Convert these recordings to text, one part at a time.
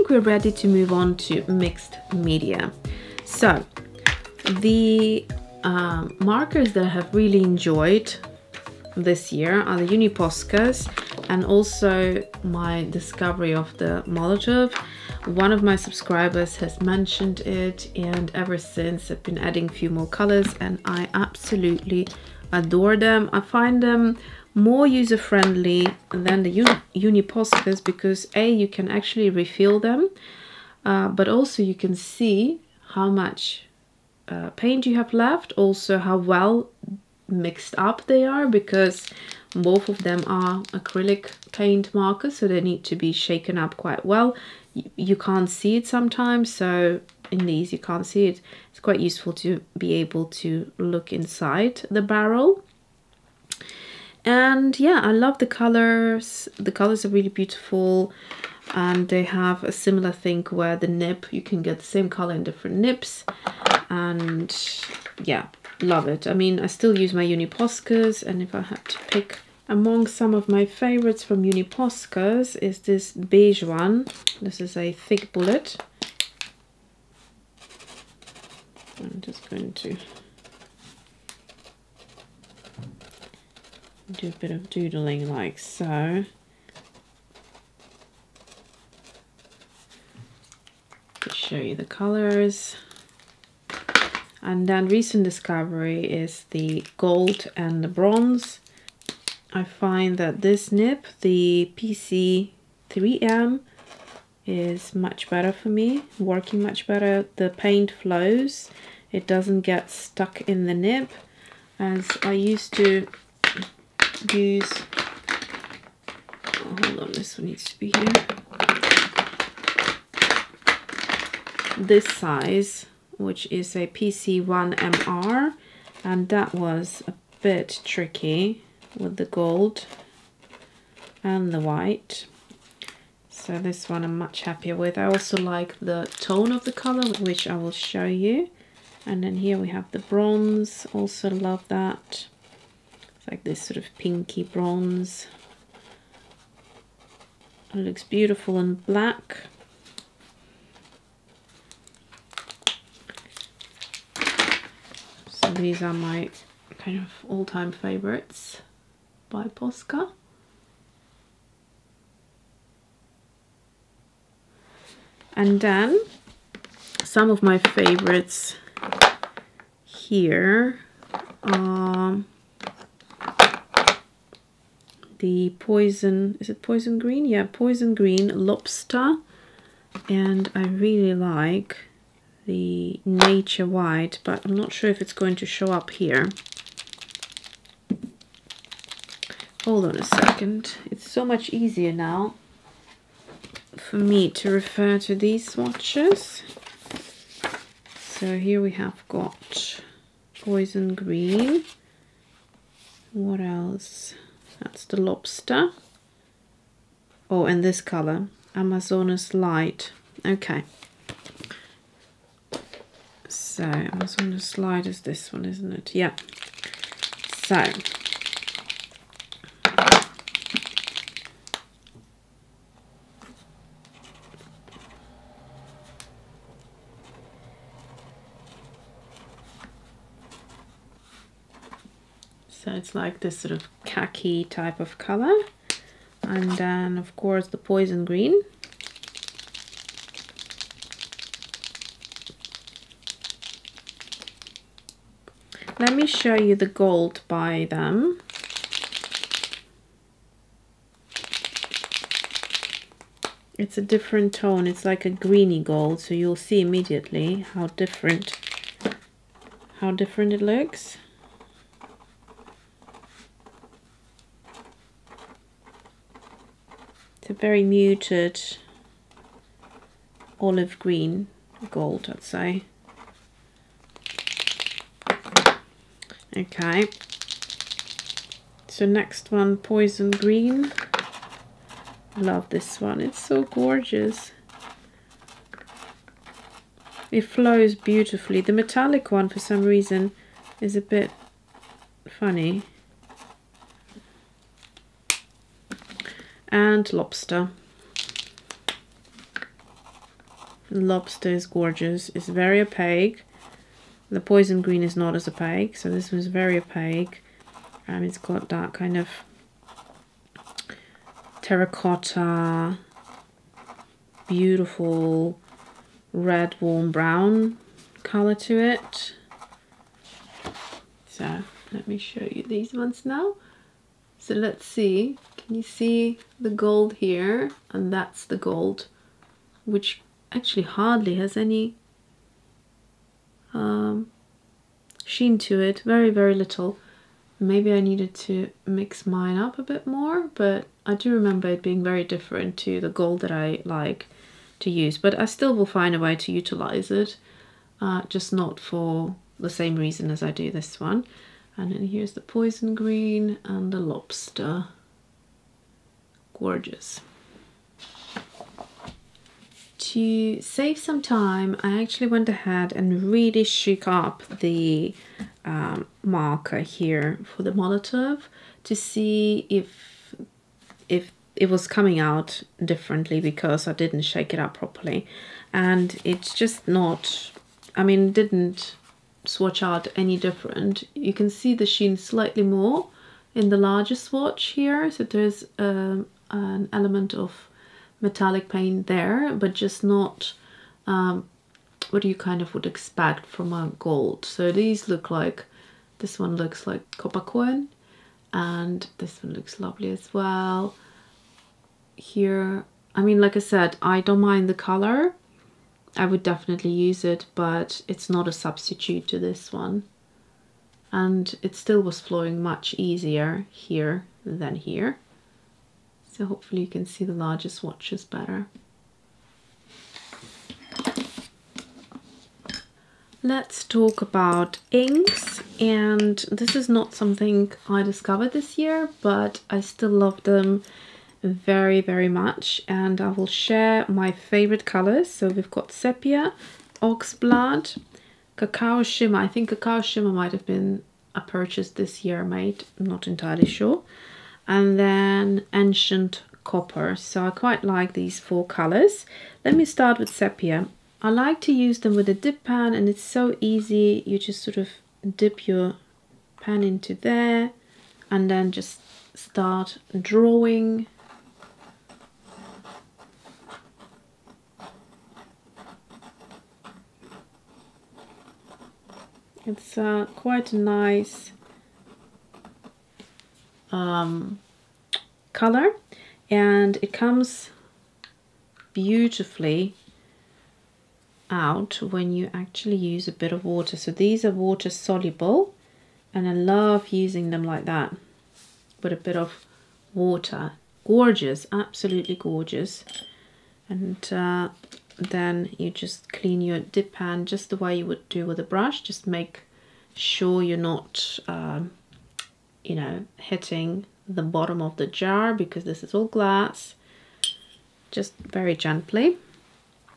think we're ready to move on to mixed media. So the markers that I have really enjoyed this year are the Uniposcas, and also my discovery of the Molotov. One of my subscribers has mentioned it, and ever since I've been adding a few more colors, and I absolutely adore them. I find them more user-friendly than the Uniposcas because you can actually refill them, but also you can see how much paint you have left, also how well mixed up they are, because both of them are acrylic paint markers, so they need to be shaken up quite well. You can't see it sometimes, so in these you can't see it. It's quite useful to be able to look inside the barrel. And yeah, I love the colors. The colors are really beautiful, and they have a similar thing where the nib, you can get the same color in different nibs, and yeah, love it. I mean, I still use my Uniposcas, and if I had to pick among some of my favorites from Uniposcas is this beige one. This is a thick bullet. I'm just going to do a bit of doodling like so. To show you the colors. And then recent discovery is the gold and the bronze. I find that this nib, the PC3M, is much better for me, working much better. The paint flows, it doesn't get stuck in the nib, as I used to use, oh, hold on, this one needs to be here, this size, which is a PC1MR, and that was a bit tricky with the gold and the white. So this one I'm much happier with. I also like the tone of the color, which I will show you. And then here we have the bronze, also love that. It's like this sort of pinky bronze. It looks beautiful in black. So these are my kind of all-time favorites by Posca. And then some of my favorites here are the poison, is it poison green? Yeah, poison green lobster. And I really like the nature white, but I'm not sure if it's going to show up here. Hold on a second. It's so much easier now for me to refer to these swatches. So here we have got poison green. What else? That's the lobster. Oh, and this color, Amazonas Light. Okay. So Amazonas Light is this one, isn't it? Yeah. So it's like this sort of khaki type of color, and then of course the poison green. Let me show you the gold by them. It's a different tone, it's like a greeny gold, so you'll see immediately how different it looks. It's a very muted olive green gold, I'd say. Okay, so next one, poison green. Love this one, it's so gorgeous. It flows beautifully. The metallic one for some reason is a bit funny. And lobster. Lobster is gorgeous. It's very opaque. The poison green is not as opaque, so this one's very opaque. It's got that kind of terracotta, beautiful red warm brown color to it. So let me show you these ones now. So let's see, can you see the gold here? And that's the gold, which actually hardly has any sheen to it, very, very little. Maybe I needed to mix mine up a bit more, but I do remember it being very different to the gold that I like to use. But I still will find a way to utilize it, just not for the same reason as I do this one. And then here's the poison green and the lobster. Gorgeous. To save some time, I actually went ahead and really shook up the marker here for the Molotov to see if it was coming out differently, because I didn't shake it up properly. And it's just not, I mean, it didn't swatch out any different. You can see the sheen slightly more in the larger swatch here, so there's an element of metallic paint there, but just not what you kind of would expect from a gold. So these look like, this one looks like copper coin, and this one looks lovely as well. Here, I mean, like I said, I don't mind the color. I would definitely use it, but it's not a substitute to this one. And it still was flowing much easier here than here. So hopefully you can see the larger swatches better. Let's talk about inks, and this is not something I discovered this year, but I still love them very, very much, and I will share my favorite colors. So we've got sepia, oxblood, cacao shimmer. I think cacao shimmer might have been a purchase this year made, I'm not entirely sure. And then ancient copper. So I quite like these four colors. Let me start with sepia. I like to use them with a dip pen, and it's so easy. You just sort of dip your pen into there and then just start drawing. It's quite a nice color, and it comes beautifully out when you actually use a bit of water. So these are water soluble, and I love using them like that with a bit of water. Gorgeous, absolutely gorgeous. And then you just clean your dip pan just the way you would do with a brush. Just make sure you're not you know, hitting the bottom of the jar, because this is all glass. Just very gently.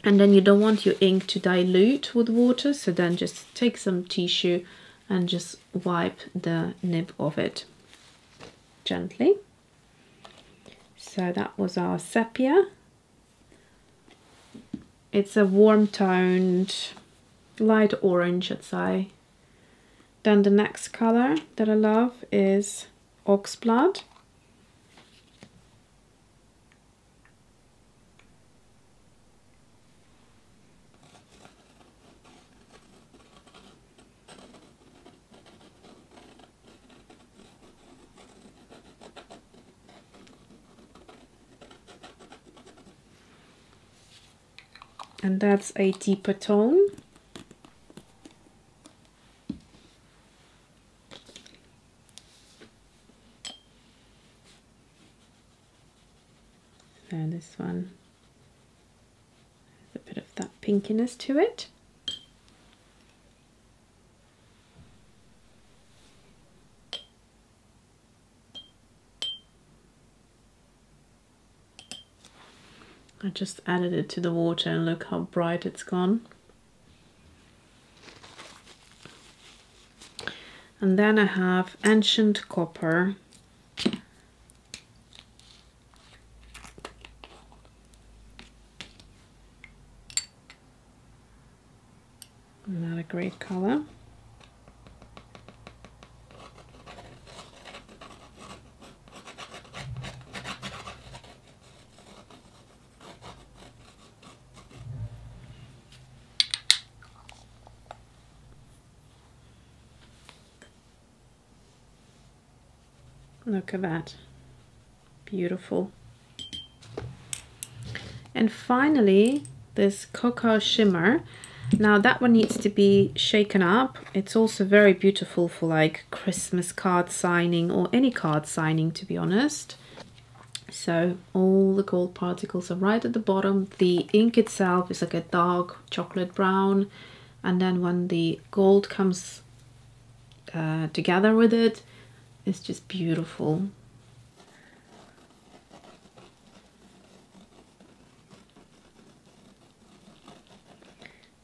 And then you don't want your ink to dilute with water, so then just take some tissue and just wipe the nib of it gently. So that was our sepia. It's a warm toned light orange, I'd say. Then the next color that I love is oxblood. And that's a deeper tone. So this one has a bit of that pinkiness to it. I just added it to the water, and look how bright it's gone. And then I have ancient copper. great color. Look at that. Beautiful. And finally, this Cocoa Shimmer. Now that one needs to be shaken up. It's also very beautiful for like Christmas card signing or any card signing, to be honest. So all the gold particles are right at the bottom. The ink itself is like a dark chocolate brown. And then when the gold comes together with it, it's just beautiful.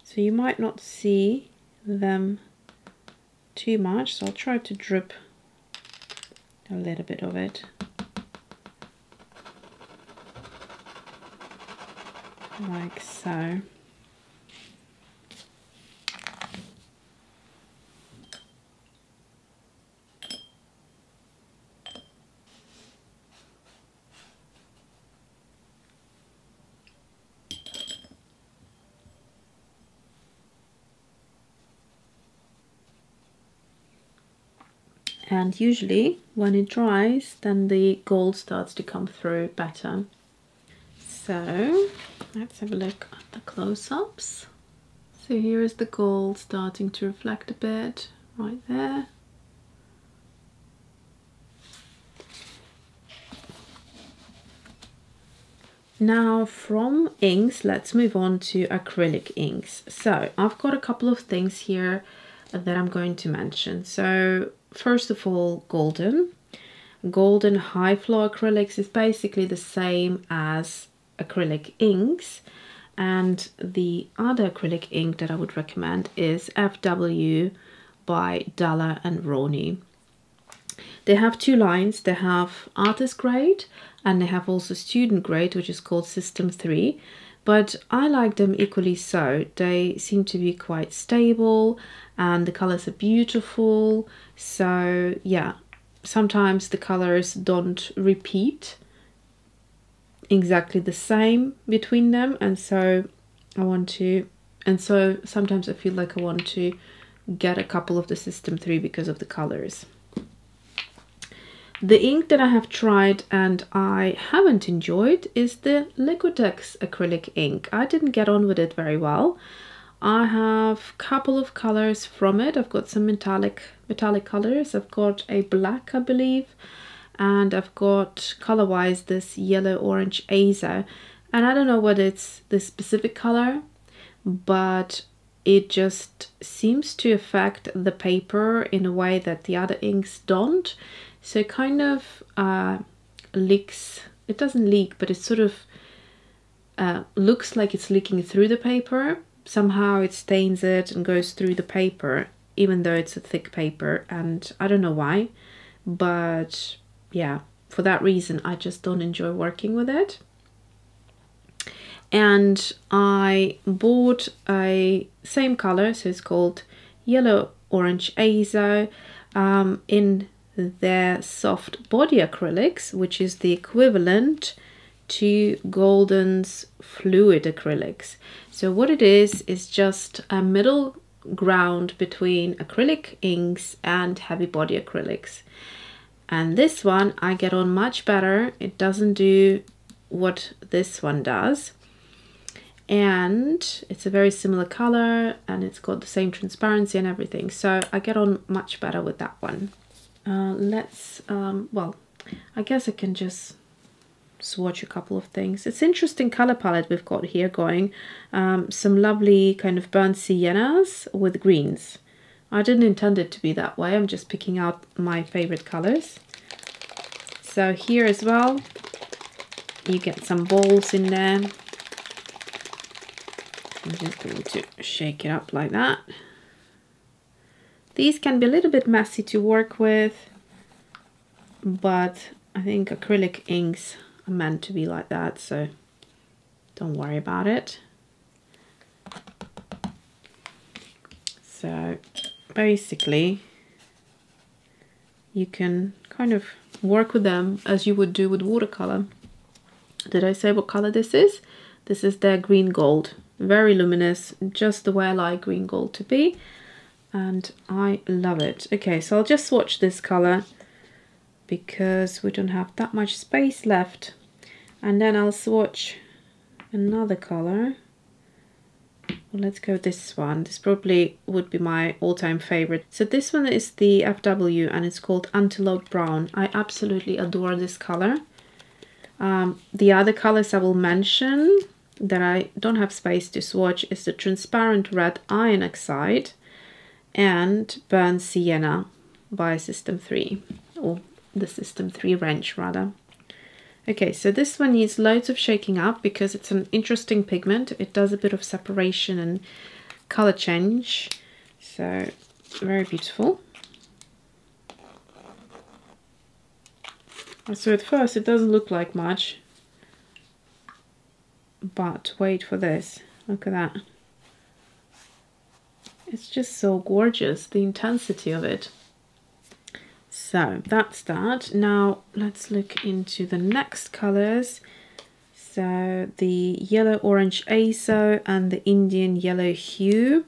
So you might not see them too much, so I'll try to drip a little bit of it. Like so. And usually when it dries, then the gold starts to come through better. So let's have a look at the close-ups. So here is the gold starting to reflect a bit right there. Now from inks, let's move on to acrylic inks. So I've got a couple of things here that I'm going to mention. So first of all, golden high flow acrylics is basically the same as acrylic inks, and the other acrylic ink that I would recommend is FW by Dalla and Roni. They have two lines. They have artist grade and they have also student grade, which is called System 3, but I like them equally so. They seem to be quite stable and the colors are beautiful. So yeah, sometimes the colors don't repeat exactly the same between them, and so sometimes I feel like I want to get a couple of the System 3 because of the colors. The ink that I have tried and I haven't enjoyed is the Liquitex acrylic ink. I didn't get on with it very well. I have a couple of colors from it. I've got some metallic colors. I've got a black, I believe, and I've got color-wise this yellow orange azo, and I don't know what it's the specific color, but it just seems to affect the paper in a way that the other inks don't. So it kind of leaks. It doesn't leak, but it sort of looks like it's leaking through the paper. Somehow it stains it and goes through the paper, even though it's a thick paper, and I don't know why, but yeah, for that reason I just don't enjoy working with it. And I bought a same color, so it's called yellow orange azo, in their soft body acrylics, which is the equivalent to Golden's fluid acrylics. So what it is just a middle ground between acrylic inks and heavy body acrylics. And this one I get on much better. It doesn't do what this one does. And it's a very similar color and it's got the same transparency and everything. So I get on much better with that one. Well, I guess I can just swatch a couple of things. It's interesting color palette we've got here going. Some lovely kind of burnt siennas with greens. I didn't intend it to be that way. I'm just picking out my favorite colors. So here as well, you get some balls in there. I'm just going to shake it up like that. These can be a little bit messy to work with, but I think acrylic inks are meant to be like that, so don't worry about it. So basically you can kind of work with them as you would do with watercolor. Did I say what color this is? This is their green gold. Very luminous, just the way I like green gold to be. And I love it. Okay, so I'll just swatch this color because we don't have that much space left. And then I'll swatch another color. Well, let's go with this one. This probably would be my all-time favorite. So this one is the FW and it's called Antelope Brown. I absolutely adore this color. The other colors I will mention that I don't have space to swatch is the Transparent Red Iron Oxide and Burnt Sienna by System 3, or the System 3 range rather. Okay, so this one needs loads of shaking up because it's an interesting pigment. It does a bit of separation and color change. So very beautiful. So at first it doesn't look like much, but wait for this. Look at that. It's just so gorgeous, the intensity of it. So that's that. Now let's look into the next colors. So the Yellow Orange Azo and the Indian Yellow Hue.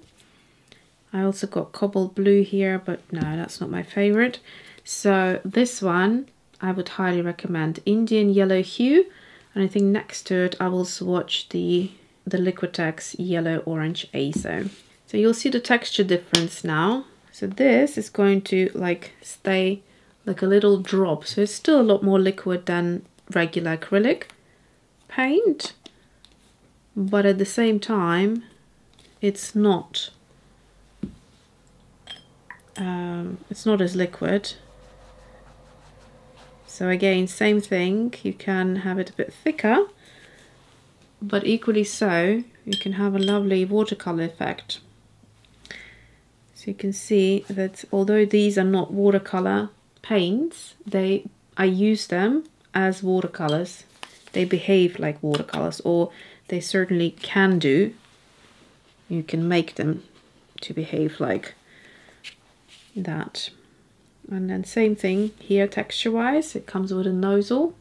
I also got Cobalt Blue here, but no, that's not my favorite. So this one I would highly recommend, Indian Yellow Hue. And I think next to it I will swatch the Liquitex Yellow Orange Azo. So you'll see the texture difference now. So this is going to like stay like a little drop. So it's still a lot more liquid than regular acrylic paint, but at the same time it's not as liquid. So again, same thing, you can have it a bit thicker, but equally so you can have a lovely watercolor effect. So you can see that although these are not watercolor paints, I use them as watercolors. They behave like watercolors, or they certainly can do. You can make them to behave like that. And then same thing here texture wise, it comes with a nozzle.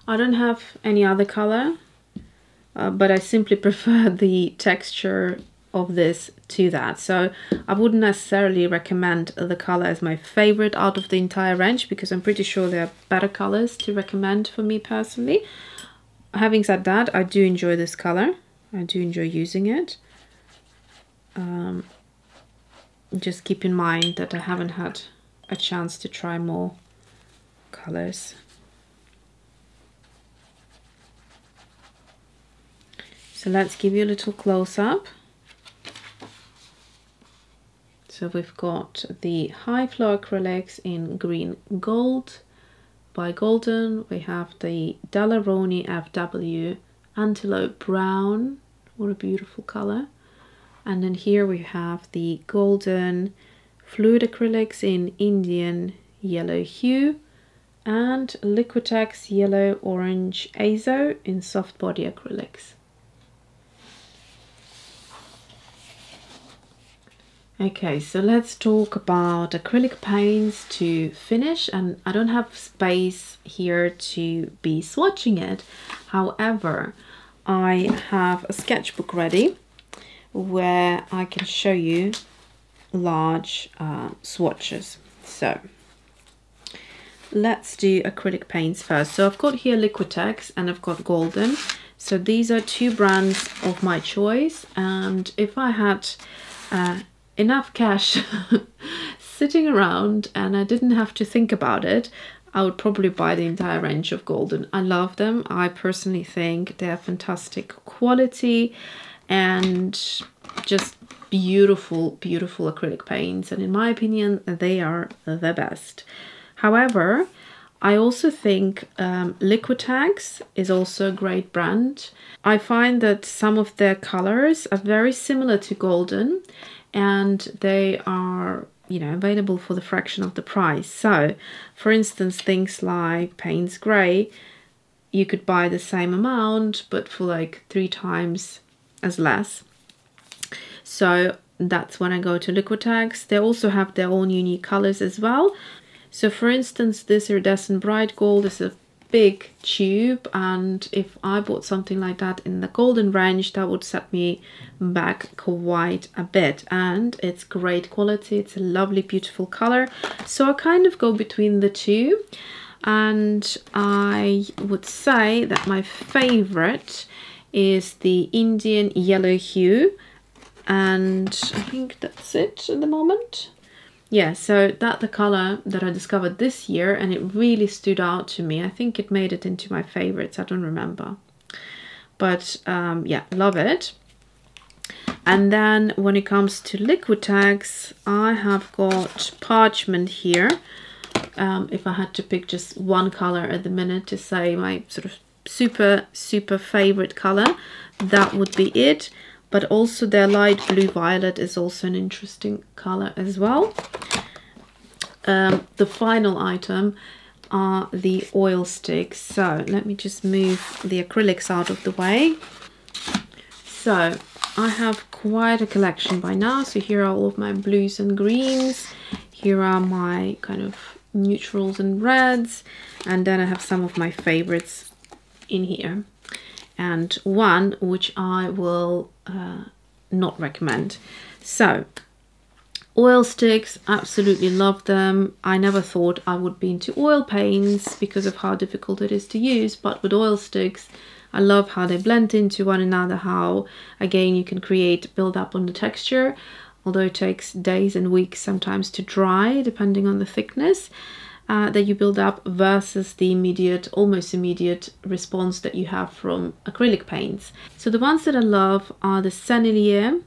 I don't have any other color, but I simply prefer the texture of this to that. So I wouldn't necessarily recommend the color as my favorite out of the entire range, because I'm pretty sure there are better colors to recommend for me personally. Having said that, I do enjoy this color. I do enjoy using it. Just keep in mind that I haven't had a chance to try more colors. So let's give you a little close-up. So we've got the High Flow acrylics in green gold by Golden. We have the Daleroni FW Antelope Brown. What a beautiful color. And then here we have the Golden Fluid acrylics in Indian Yellow Hue and Liquitex Yellow Orange Azo in soft body acrylics. Okay, so let's talk about acrylic paints to finish, and I don't have space here to be swatching it. However, I have a sketchbook ready where I can show you large swatches. So let's do acrylic paints first. So I've got here Liquitex and I've got Golden. So these are two brands of my choice, and if I had enough cash sitting around and I didn't have to think about it, I would probably buy the entire range of Golden. I love them. I personally think they're fantastic quality and just beautiful, beautiful acrylic paints. And in my opinion, they are the best. However, I also think Liquitex is also a great brand. I find that some of their colors are very similar to Golden, and they are you know, available for the fraction of the price. So for instance, things like Payne's Grey, you could buy the same amount but for like 3 times as less. So that's when I go to Liquitex. They also have their own unique colors as well. So for instance, this iridescent bright gold is a big tube, and if I bought something like that in the golden range, that would set me back quite a bit. And it's great quality, it's a lovely beautiful color, so I kind of go between the two. And I would say that my favorite is the Indian yellow hue, and I think that's it at the moment. Yeah, so that's the color that I discovered this year, and it really stood out to me. I think it made it into my favorites, I don't remember. But yeah, love it. And then when it comes to Liquitex, I have got Parchment here. If I had to pick just one color at the minute to say my sort of super favorite color, that would be it. But also their light blue violet is also an interesting color as well. The final item are the oil sticks. So let me just move the acrylics out of the way. So I have quite a collection by now. So here are all of my blues and greens. Here are my kind of neutrals and reds. And then I have some of my favorites in here. And one which I will not recommend. So oil sticks, absolutely love them. I never thought I would be into oil paints because of how difficult it is to use, but with oil sticks, I love how they blend into one another, how again you can create build up on the texture, although it takes days and weeks sometimes to dry depending on the thickness that you build up versus the immediate, almost immediate response that you have from acrylic paints. So the ones that I love are the Sennelier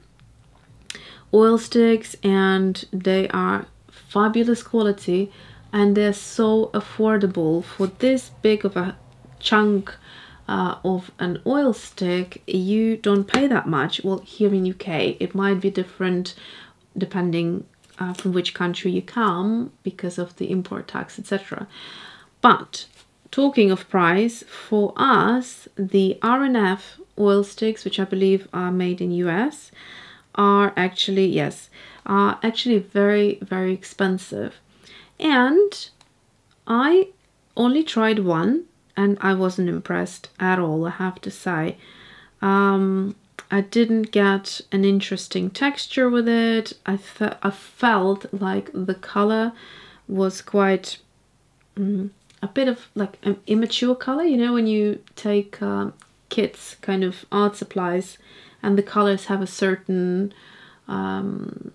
oil sticks, and they are fabulous quality, and they're so affordable. For this big of a chunk of an oil stick, you don't pay that much. Well, here in UK it might be different depending from which country you come because of the import tax, etc. But talking of price, for us, the RNF oil sticks, which I believe are made in US, are actually, yes, are actually very, very expensive. And I only tried one and I wasn't impressed at all, I have to say. I didn't get an interesting texture with it. I felt like the color was quite a bit of like an immature color, you know, when you take kits, kind of art supplies, and the colors have a certain kind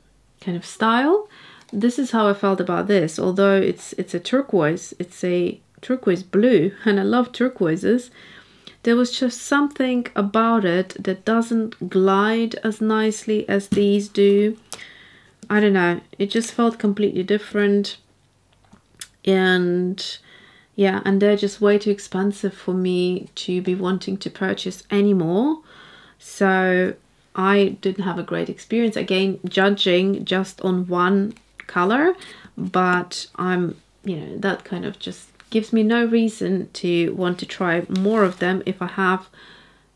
of style. This is how I felt about this, although it's a turquoise, it's a turquoise blue, and I love turquoises. There was just something about it that doesn't glide as nicely as these do. I don't know, it just felt completely different. And yeah, and they're just way too expensive for me to be wanting to purchase anymore. So I didn't have a great experience, again, judging just on one color, but I'm, you know, that kind of just gives me no reason to want to try more of them if I have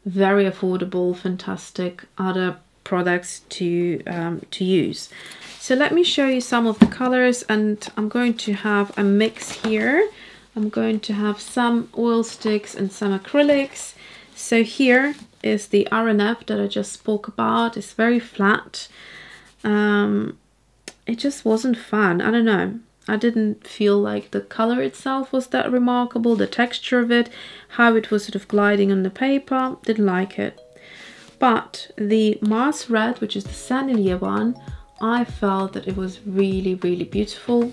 very affordable, fantastic other products to use. So let me show you some of the colors, and I'm going to have a mix here. I'm going to have some oil sticks and some acrylics. So here is the RNF that I just spoke about. It's very flat. It just wasn't fun. I don't know. I didn't feel like the color itself was that remarkable, the texture of it, how it was sort of gliding on the paper, didn't like it. But the Mars Red, which is the Sennelier one, I felt that it was really, really beautiful.